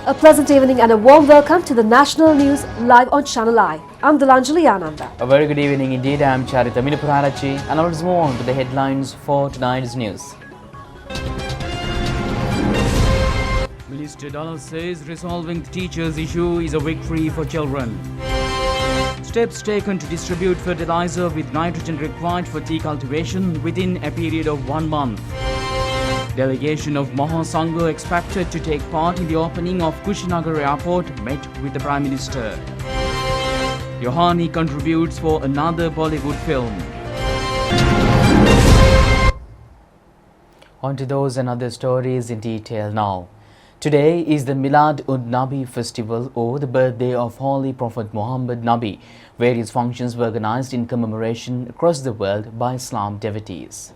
A pleasant evening and a warm welcome to the national news live on Channel I. I'm Dilanjali Ananda. A very good evening indeed. I'm Charita Minipurarachi and let's move on to the headlines for tonight's news. Minister Dallas says resolving the teachers' issue is a victory for children. Steps taken to distribute fertilizer with nitrogen required for tea cultivation within a period of 1 month. Delegation of Mahasangha expected to take part in the opening of Kushinagar Airport met with the Prime Minister. Yohani contributes for another Bollywood film. On to those and other stories in detail now. Today is the Milad-ud-Nabi festival, or the birthday of Holy Prophet Muhammad Nabi. Various functions were organized in commemoration across the world by Islam devotees.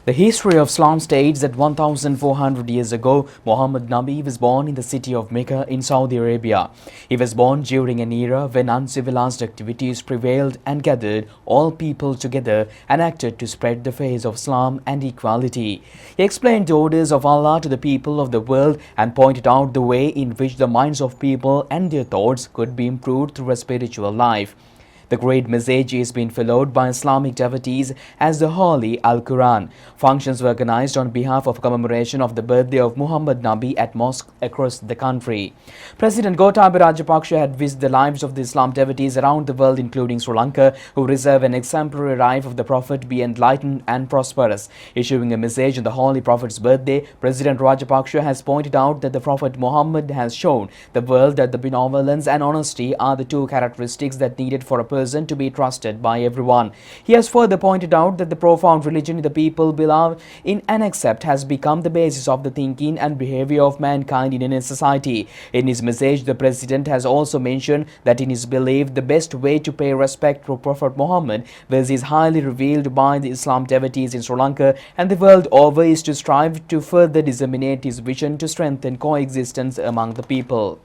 The history of Islam states that 1400 years ago, Muhammad Nabi was born in the city of Mecca in Saudi Arabia. He was born during an era when uncivilized activities prevailed and gathered all people together and acted to spread the faith of Islam and equality. He explained the orders of Allah to the people of the world and pointed out the way in which the minds of people and their thoughts could be improved through a spiritual life. The great message is being followed by Islamic devotees as the Holy Al-Quran. Functions were organized on behalf of commemoration of the birthday of Muhammad Nabi at mosques across the country. President Gotabaya Rajapaksa had visited the lives of the Islam devotees around the world, including Sri Lanka, who reserve an exemplary life of the Prophet be enlightened and prosperous. Issuing a message on the Holy Prophet's birthday, President Rajapaksa has pointed out that the Prophet Muhammad has shown the world that the benevolence and honesty are the two characteristics that needed for a person to be trusted by everyone. He has further pointed out that the profound religion the people believe in and accept has become the basis of the thinking and behavior of mankind in a society. In his message, the President has also mentioned that in his belief, the best way to pay respect to Prophet Muhammad, which is highly revealed by the Islam devotees in Sri Lanka and the world over, is to strive to further disseminate his vision to strengthen coexistence among the people.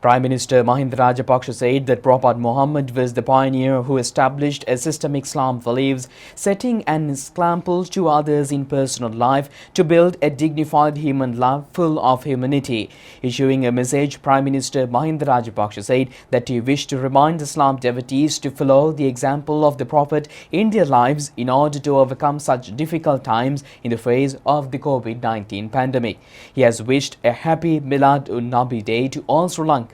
Prime Minister Mahinda Rajapaksa said that Prophet Muhammad was the pioneer who established a systemic Islam beliefs, setting an example to others in personal life to build a dignified human life full of humanity. Issuing a message, Prime Minister Mahinda Rajapaksa said that he wished to remind Islam devotees to follow the example of the Prophet in their lives in order to overcome such difficult times in the face of the COVID-19 pandemic. He has wished a happy Milad-ud-Nabi Day to all Sri Lankans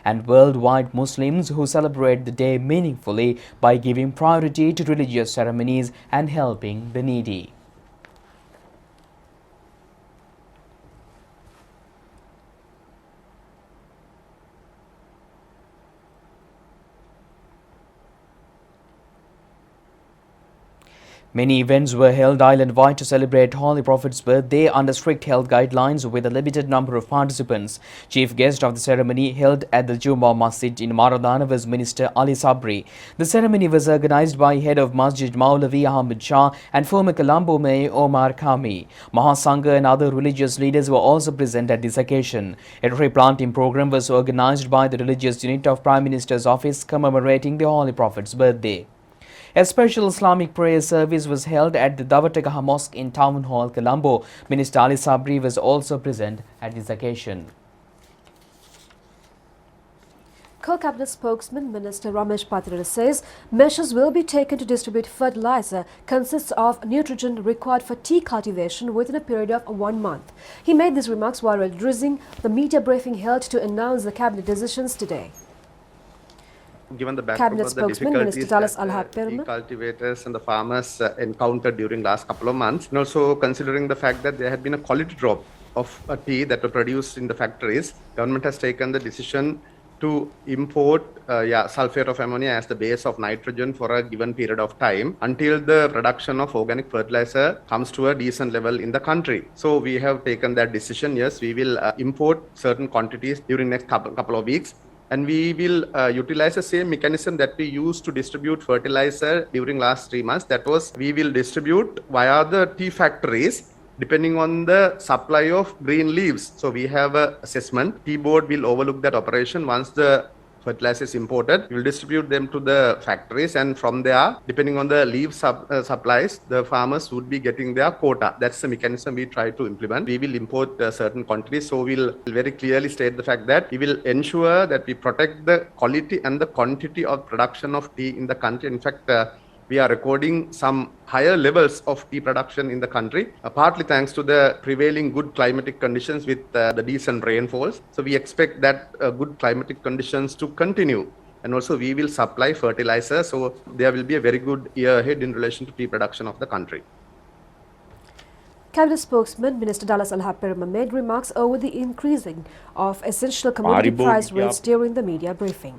and worldwide Muslims who celebrate the day meaningfully by giving priority to religious ceremonies and helping the needy. Many events were held island-wide to celebrate Holy Prophet's birthday under strict health guidelines with a limited number of participants. Chief guest of the ceremony held at the Juma Masjid in Maradana was Minister Ali Sabri. The ceremony was organized by head of Masjid Maulavi Ahmed Shah and former Colombo Mayor Omar Kami. Mahasangha and other religious leaders were also present at this occasion. A tree planting program was organized by the religious unit of Prime Minister's office commemorating the Holy Prophet's birthday. A special Islamic prayer service was held at the Davatagaha Mosque in Town Hall, Colombo. Minister Ali Sabri was also present at this occasion. Co-cabinet spokesman Minister Ramesh Patrara says measures will be taken to distribute fertilizer consists of nitrogen required for tea cultivation within a period of 1 month. He made these remarks while addressing the media briefing held to announce the cabinet decisions today. Given the backdrop Cabinet of the spokesman Minister difficulties Dallas that tea cultivators and the farmers encountered during last couple of months, and also considering the fact that there had been a quality drop of tea that were produced in the factories, government has taken the decision to import sulfate of ammonia as the base of nitrogen for a given period of time until the production of organic fertilizer comes to a decent level in the country. So we have taken that decision. Yes, we will import certain quantities during next couple of weeks. And we will utilize the same mechanism that we used to distribute fertilizer during last 3 months. That was, we will distribute via the tea factories depending on the supply of green leaves. So we have an assessment. Tea board will overlook that operation. Once the fertilizer is imported, we will distribute them to the factories, and from there, depending on the leaf supplies, the farmers would be getting their quota. That's the mechanism we try to implement. We will import certain quantities, so we'll very clearly state the fact that we will ensure that we protect the quality and the quantity of production of tea in the country. In fact, we are recording some higher levels of tea production in the country, partly thanks to the prevailing good climatic conditions with the decent rainfalls. So we expect that good climatic conditions to continue. And also we will supply fertilizer. So there will be a very good year ahead in relation to tea production of the country. Cabinet spokesman Minister Dallas Alhaperuma made remarks over the increasing of essential commodity price rates during the media briefing.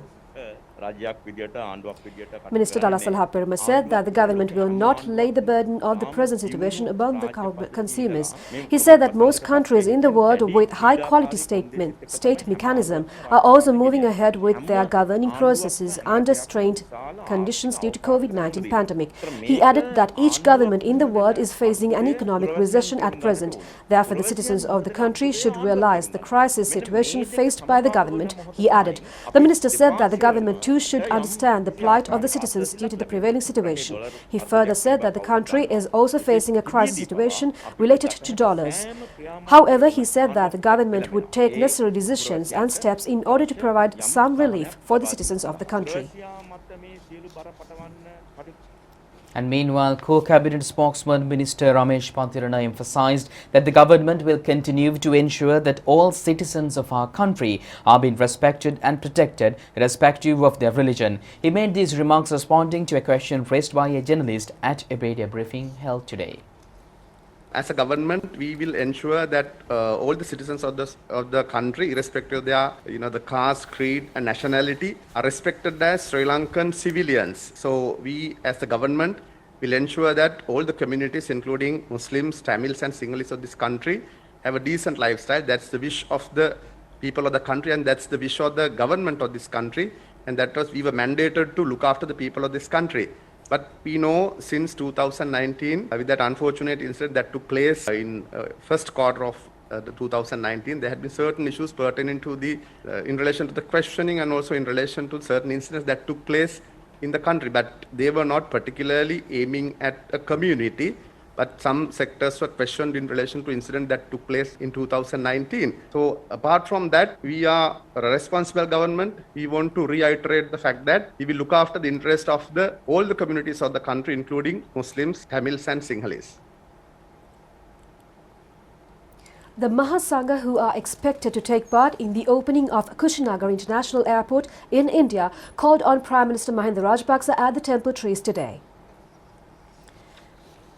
Minister Dallas Alhaperuma said that the government will not lay the burden of the present situation upon the consumers. He said that most countries in the world with high-quality state mechanism are also moving ahead with their governing processes under strained conditions due to COVID-19 pandemic. He added that each government in the world is facing an economic recession at present. Therefore, the citizens of the country should realize the crisis situation faced by the government, he added. The minister said that the government too should understand the plight of the citizens due to the prevailing situation. He further said that the country is also facing a crisis situation related to dollars. However, he said that the government would take necessary decisions and steps in order to provide some relief for the citizens of the country. And meanwhile, co-cabinet spokesman Minister Ramesh Patirana emphasized that the government will continue to ensure that all citizens of our country are being respected and protected irrespective of their religion. He made these remarks responding to a question raised by a journalist at a media briefing held today. As a government, we will ensure that all the citizens of the country, irrespective of their the caste, creed, and nationality, are respected as Sri Lankan civilians. So we, as the government, will ensure that all the communities, including Muslims, Tamils, and Sinhalese of this country, have a decent lifestyle. That's the wish of the people of the country, and that's the wish of the government of this country. And that was, we were mandated to look after the people of this country. But we know since 2019, with that unfortunate incident that took place in first quarter of the 2019, there had been certain issues pertaining to the, in relation to the questioning and also in relation to certain incidents that took place in the country. But they were not particularly aiming at a community, but some sectors were questioned in relation to incident that took place in 2019. So apart from that, we are a responsible government. We want to reiterate the fact that we will look after the interest of all the communities of the country, including Muslims, Tamils, and Sinhalese. The Mahasangha, who are expected to take part in the opening of Kushinagar International Airport in India, called on Prime Minister Mahinda Rajapaksa at the Temple Trees today.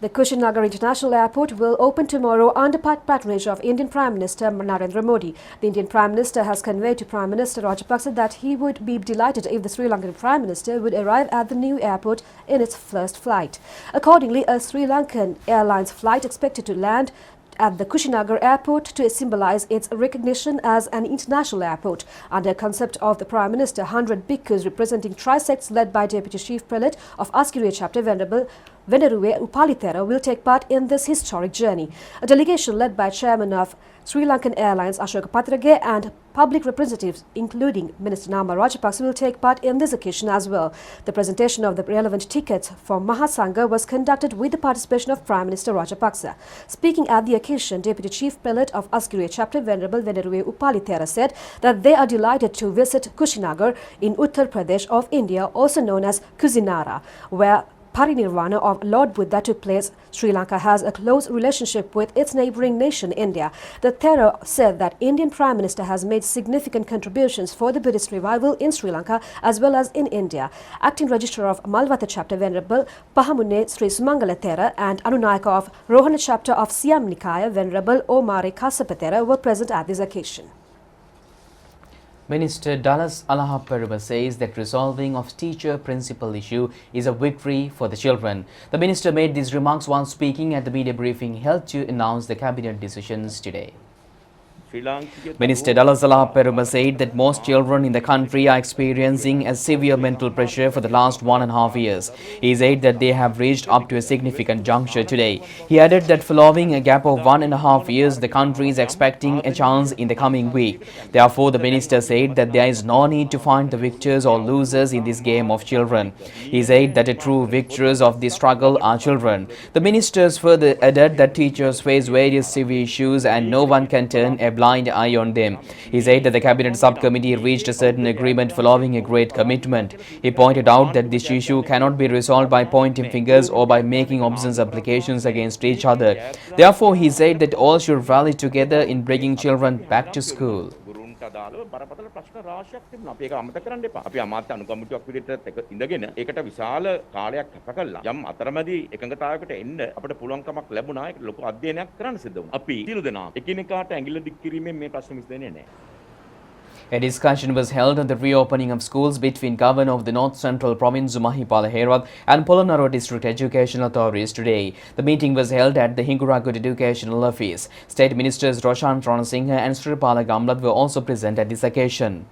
The Kushinagar International Airport will open tomorrow under patronage of Indian Prime Minister Narendra Modi. The Indian Prime Minister has conveyed to Prime Minister Rajapaksa that he would be delighted if the Sri Lankan Prime Minister would arrive at the new airport in its first flight. Accordingly, a Sri Lankan Airlines flight expected to land at the Kushinagar airport to symbolize its recognition as an international airport. Under a concept of the Prime Minister, 100 bhikkhus representing trisects led by Deputy Chief Prelate of Askiriya Chapter Venerable Veneruwe Upalithera will take part in this historic journey. A delegation led by Chairman of Sri Lankan Airlines Ashoka Patrage and public representatives including Minister Nama Rajapaksa will take part in this occasion as well. The presentation of the relevant tickets for Mahasangha was conducted with the participation of Prime Minister Rajapaksa. Speaking at the occasion, Deputy Chief Prelate of Askiriya Chapter Venerable Veneruwe Upalithera said that they are delighted to visit Kushinagar in Uttar Pradesh of India, also known as Kusinara, where Parinirvana of Lord Buddha took place. Sri Lanka has a close relationship with its neighbouring nation, India. The Thera said that Indian Prime Minister has made significant contributions for the Buddhist revival in Sri Lanka as well as in India. Acting Registrar of Malvata Chapter Venerable Pahamune Sri Sumangala Thera and Anunayaka of Rohana Chapter of Siam Nikaya Venerable Omare Kasapatera were present at this occasion. Minister Dallas Alhaperuma says that resolving of teacher-principal issue is a victory for the children. The minister made these remarks while speaking at the media briefing held to announce the cabinet decisions today. Minister Dalasala Peruma said that most children in the country are experiencing a severe mental pressure for the last 1.5 years. He said that they have reached up to a significant juncture today. He added that following a gap of 1.5 years, the country is expecting a chance in the coming week. Therefore, the minister said that there is no need to find the victors or losers in this game of children. He said that the true victors of this struggle are children. The ministers further added that teachers face various severe issues and no one can turn a blind eye on them. He said that the cabinet subcommittee reached a certain agreement following a great commitment. He pointed out that this issue cannot be resolved by pointing fingers or by making obscene applications against each other. Therefore, he said that all should rally together in bringing children back to school. අදාළව බරපතල ප්‍රශ්න රාශියක් තිබුණා. අපි ඒක අමතක කරන්න එපා. අපි අමාත්‍ය අනුගමනයක් විදිහට ඉඳගෙන ඒකට විශාල කාලයක් කැප කළා. යම් අතරමැදි එකඟතාවයකට එන්න අපිට පුළුවන්කමක් ලැබුණා. ඒක ලොකු අධ්‍යයනයක් කරන්න සිද්ධ වුණා. අපි සියලු දෙනා එකිනෙකාට ඇඟිල්ල දික් කිරීමෙන් මේ ප්‍රශ්න විසඳෙන්නේ නැහැ. A discussion was held on the reopening of schools between Governor of the North Central Province Mahipala Herath and Polonnaruwa District Education Authorities today. The meeting was held at the Hinguragud Educational Office. State Ministers Roshan Ranasinghe and Sripala Gamlat were also present at this occasion.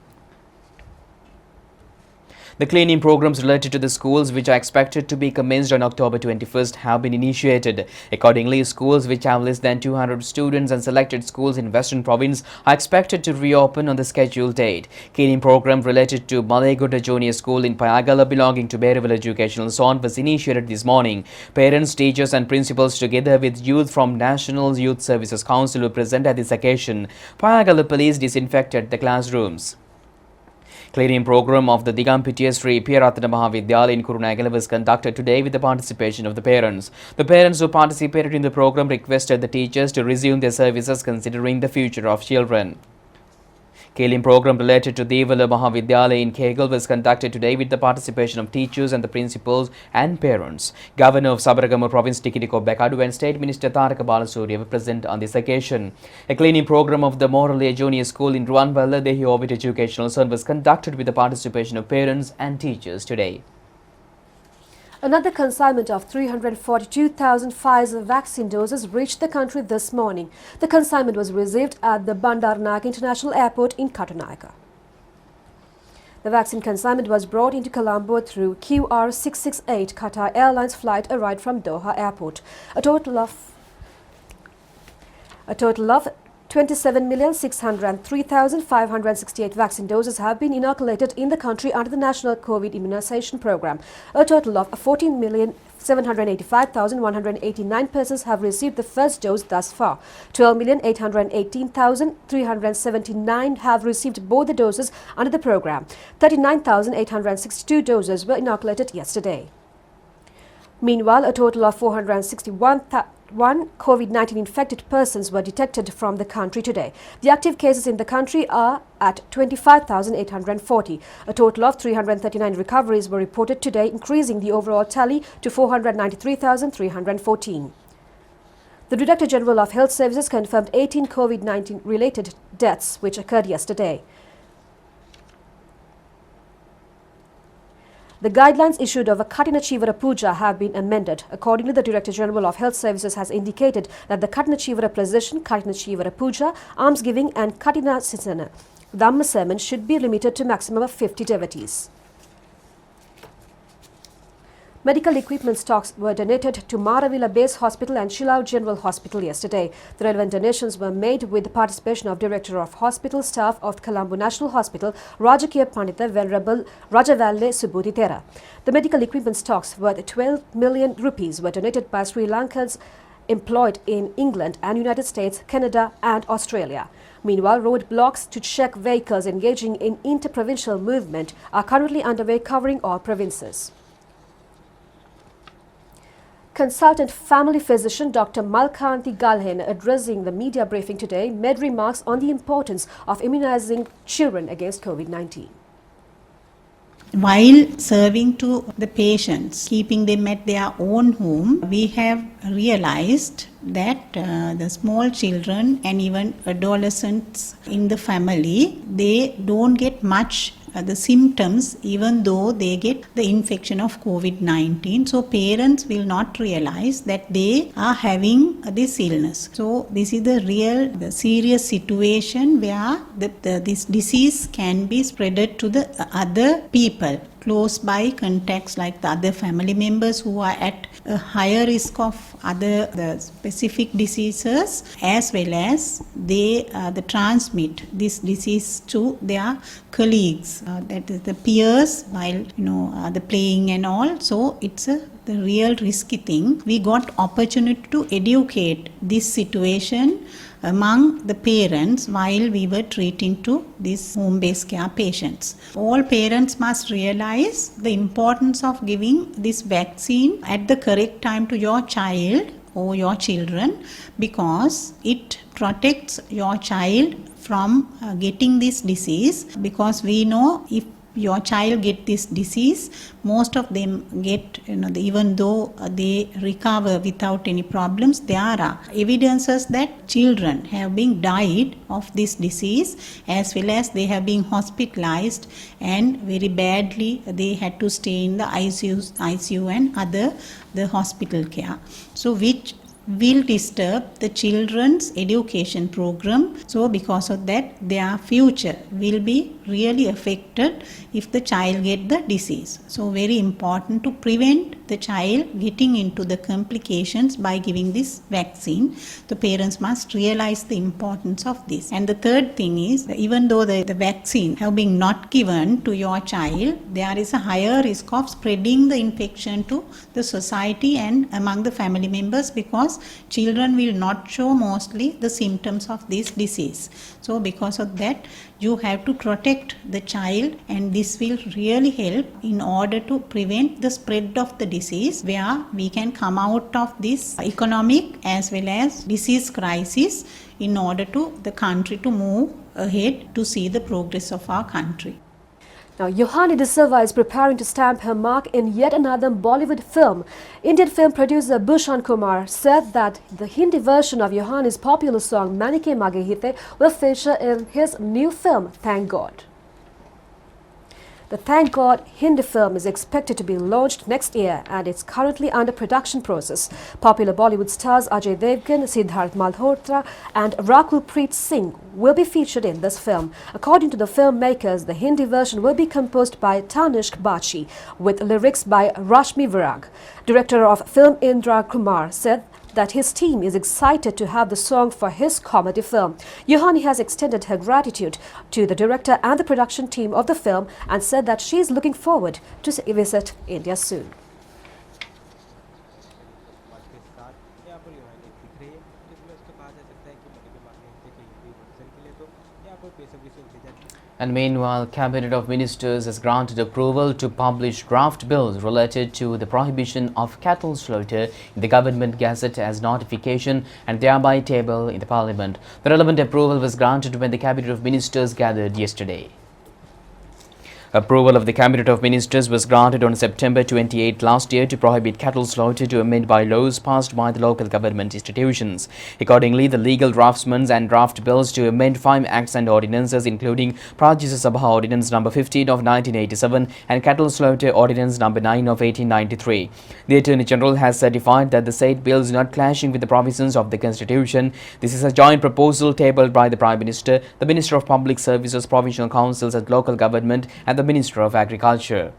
The cleaning programs related to the schools, which are expected to be commenced on October 21st, have been initiated. Accordingly, schools which have less than 200 students and selected schools in Western Province are expected to reopen on the scheduled date. Cleaning program related to Malaygutta Junior School in Payagala belonging to Bereville Educational Zone was initiated this morning. Parents, teachers and principals together with youth from National Youth Services Council were present at this occasion. Payagala police disinfected the classrooms. Cleaning program of the Digampitiya Sri Piyaratana Mahavidyalaya in Kurunegala was conducted today with the participation of the parents. The parents who participated in the program requested the teachers to resume their services considering the future of children. Cleaning program related to Devala Mahavidyalaya in Kegal was conducted today with the participation of teachers and the principals and parents. Governor of Sabaragamu Province Tikitiko Bekadu and State Minister Tharaka Balasuriya were present on this occasion. A cleaning program of the Morale Junior School in Ruanwala Dehi Orbit Educational Zone was conducted with the participation of parents and teachers today. Another consignment of 342,000 Pfizer vaccine doses reached the country this morning. The consignment was received at the Bandaranaike International Airport in Katunayaka. The vaccine consignment was brought into Colombo through QR668 Qatar Airlines flight arrived from Doha Airport. A total of 27,603,568 vaccine doses have been inoculated in the country under the National COVID Immunization Program. A total of 14,785,189 persons have received the first dose thus far. 12,818,379 have received both the doses under the program. 39,862 doses were inoculated yesterday. Meanwhile, a total of 461,000 COVID-19 infected persons were detected from the country today. The active cases in the country are at 25,840. A total of 339 recoveries were reported today, increasing the overall tally to 493,314. The Director General of Health Services confirmed 18 COVID-19 related deaths which occurred yesterday. The guidelines issued over Katina Chivara Puja have been amended. Accordingly, the Director General of Health Services has indicated that the Katina Chivara procession, Katina Chivara Puja, almsgiving and Katina Sisana Dhamma sermon should be limited to maximum of 50 devotees. Medical equipment stocks were donated to Maravilla Base Hospital and Shillao General Hospital yesterday. The relevant donations were made with the participation of Director of Hospital Staff of Colombo National Hospital, Rajakiya Pandita Venerable Rajavalle Subudhi. The medical equipment stocks worth 12 million rupees were donated by Sri Lankans employed in England and United States, Canada and Australia. Meanwhile, roadblocks to check vehicles engaging in inter-provincial movement are currently underway covering all provinces. Consultant family physician Dr. Malkanthi Galhen, addressing the media briefing today, made remarks on the importance of immunizing children against COVID-19. While serving to the patients, keeping them at their own home, we have realized that the small children and even adolescents in the family, they don't get much the symptoms even though they get the infection of COVID-19. So parents will not realize that they are having this illness. So this is the serious situation where this disease can be spreaded to the other people close by contacts, like the other family members who are at a higher risk of the specific diseases, as well as they transmit this disease to their colleagues, that is the peers, while the playing and all. So it's the real risky thing. We got opportunity to educate this situation among the parents while we were treating to these home-based care patients. All parents must realize the importance of giving this vaccine at the correct time to your child or your children, because it protects your child from getting this disease. Because we know if your child get this disease, most of them get, even though they recover without any problems, there are evidences that children have been died of this disease, as well as they have been hospitalized and very badly they had to stay in the ICU and the hospital care. So which will disturb the children's education program. So because of that, their future will be really affected if the child get the disease. So very important to prevent the child getting into the complications by giving this vaccine. The parents must realize the importance of this. And the third thing is, even though the vaccine have been not given to your child, there is a higher risk of spreading the infection to the society and among the family members, because children will not show mostly the symptoms of this disease. So because of that, you have to protect the child, and this will really help in order to prevent the spread of the disease, where we can come out of this economic as well as disease crisis in order to the country to move ahead to see the progress of our country. Now, Yohani De Silva is preparing to stamp her mark in yet another Bollywood film. Indian film producer Bhushan Kumar said that the Hindi version of Yohani's popular song Manike Mage Hite will feature in his new film, Thank God. The Thank God Hindi film is expected to be launched next year, and it's currently under production process. Popular Bollywood stars Ajay Devgan, Siddharth Malhotra and Rakul Preet Singh will be featured in this film. According to the filmmakers, the Hindi version will be composed by Tanishq Bachi with lyrics by Rashmi Virag. Director of film Indra Kumar said that his team is excited to have the song for his comedy film. Yohani has extended her gratitude to the director and the production team of the film and said that she is looking forward to visit India soon. And meanwhile, Cabinet of Ministers has granted approval to publish draft bills related to the prohibition of cattle slaughter in the Government Gazette as notification and thereby table in the Parliament. The relevant approval was granted when the Cabinet of Ministers gathered yesterday. Approval of the Cabinet of Ministers was granted on September 28 last year to prohibit cattle slaughter to amend bylaws passed by the local government institutions. Accordingly, the legal draftsmen and draft bills to amend 5 acts and ordinances, including Praja Sabha Ordinance No. 15 of 1987 and Cattle Slaughter Ordinance No. 9 of 1893. The Attorney General has certified that the said bills are not clashing with the provisions of the Constitution. This is a joint proposal tabled by the Prime Minister, the Minister of Public Services, Provincial Councils and Local Government and the Minister of Agriculture.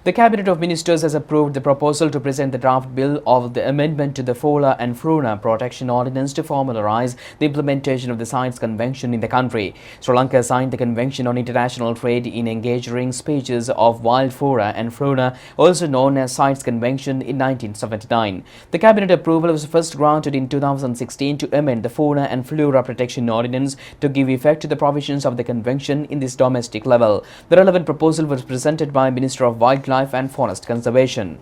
The Cabinet of Ministers has approved the proposal to present the draft bill of the amendment to the Flora and Fauna Protection Ordinance to formalize the implementation of the CITES Convention in the country. Sri Lanka signed the Convention on International Trade in Endangered Species of Wild Flora and Fauna, also known as CITES Convention, in 1979. The Cabinet approval was first granted in 2016 to amend the Fauna and Flora Protection Ordinance to give effect to the provisions of the Convention in this domestic level. The relevant proposal was presented by Minister of Wildlife and Forest Conservation.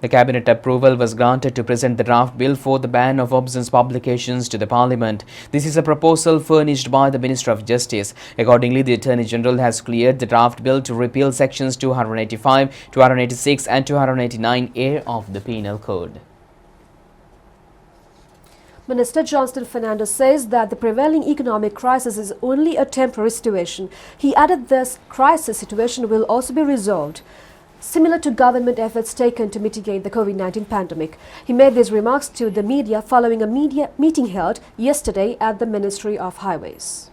The Cabinet approval was granted to present the draft bill for the ban of obscene publications to the Parliament. This is a proposal furnished by the Minister of Justice. Accordingly, the Attorney General has cleared the draft bill to repeal sections 285, 286 and 289A of the Penal Code. Minister Johnston Fernandez says that the prevailing economic crisis is only a temporary situation. He added this crisis situation will also be resolved, similar to government efforts taken to mitigate the COVID-19 pandemic. He made these remarks to the media following a media meeting held yesterday at the Ministry of Highways.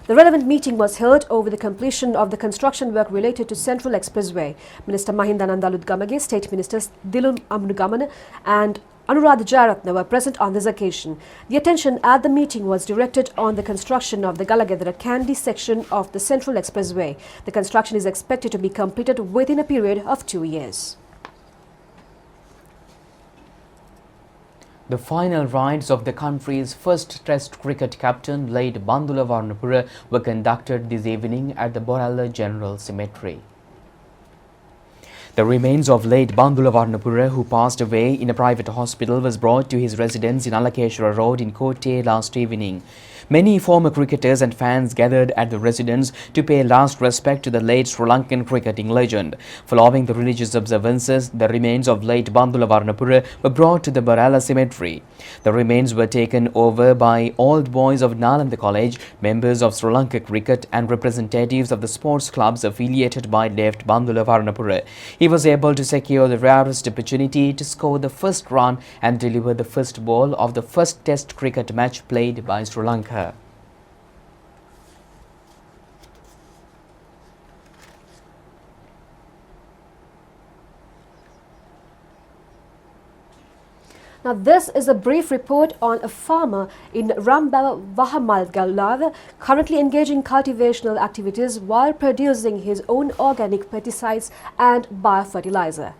The relevant meeting was held over the completion of the construction work related to Central Expressway. Minister Mahindananda Ludgamage, State Ministers Dilun Amnugamana and Anuradha Jayaratne were present on this occasion. The attention at the meeting was directed on the construction of the Galagedara Kandy section of the Central Expressway. The construction is expected to be completed within a period of 2 years. The final rides of the country's first Test cricket captain, late Bandula Varnapura, were conducted this evening at the Boralla General Cemetery. The remains of late Bandula Varnapura, who passed away in a private hospital, was brought to his residence in Alakeshwara Road in Kotte last evening. Many former cricketers and fans gathered at the residence to pay last respect to the late Sri Lankan cricketing legend. Following the religious observances, the remains of late Bandula Varnapura were brought to the Boralla Cemetery. The remains were taken over by old boys of Nalanda College, members of Sri Lanka cricket and representatives of the sports clubs affiliated by left Bandula Varnapura. He was able to secure the rarest opportunity to score the first run and deliver the first ball of the first Test cricket match played by Sri Lanka. Now, this is a brief report on a farmer in Rambavahamalgalava currently engaging in cultivational activities while producing his own organic pesticides and biofertilizer.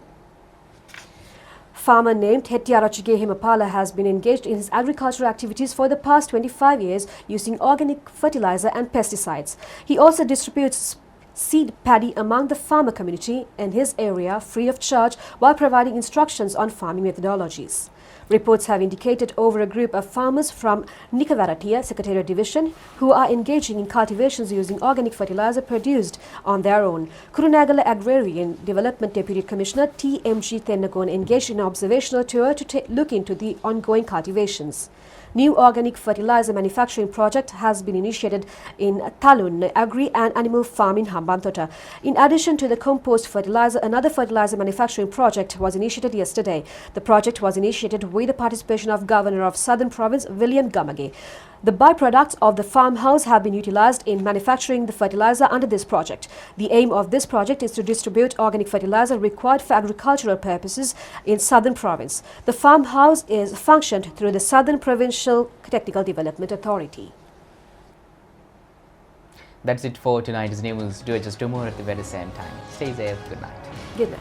Farmer named Hettiarachige Himapala has been engaged in his agricultural activities for the past 25 years using organic fertilizer and pesticides. He also distributes seed paddy among the farmer community in his area free of charge while providing instructions on farming methodologies. Reports have indicated over a group of farmers from Nikavaratia Secretariat Division who are engaging in cultivations using organic fertilizer produced on their own. Kurunagala Agrarian Development Deputy Commissioner T.M.G. Tennagon engaged in an observational tour to look into the ongoing cultivations. New organic fertilizer manufacturing project has been initiated in Talun Agri and Animal Farm in Hambantota. In addition to the compost fertilizer, another fertilizer manufacturing project was initiated yesterday. The project was initiated with the participation of Governor of Southern Province, William Gamage. The byproducts of the farmhouse have been utilized in manufacturing the fertilizer under this project. The aim of this project is to distribute organic fertilizer required for agricultural purposes in Southern Province. The farmhouse is functioned through the Southern Provincial Technical Development Authority. That's it for tonight's news. Do it just tomorrow at the very same time. Stay safe. Good night. Good night.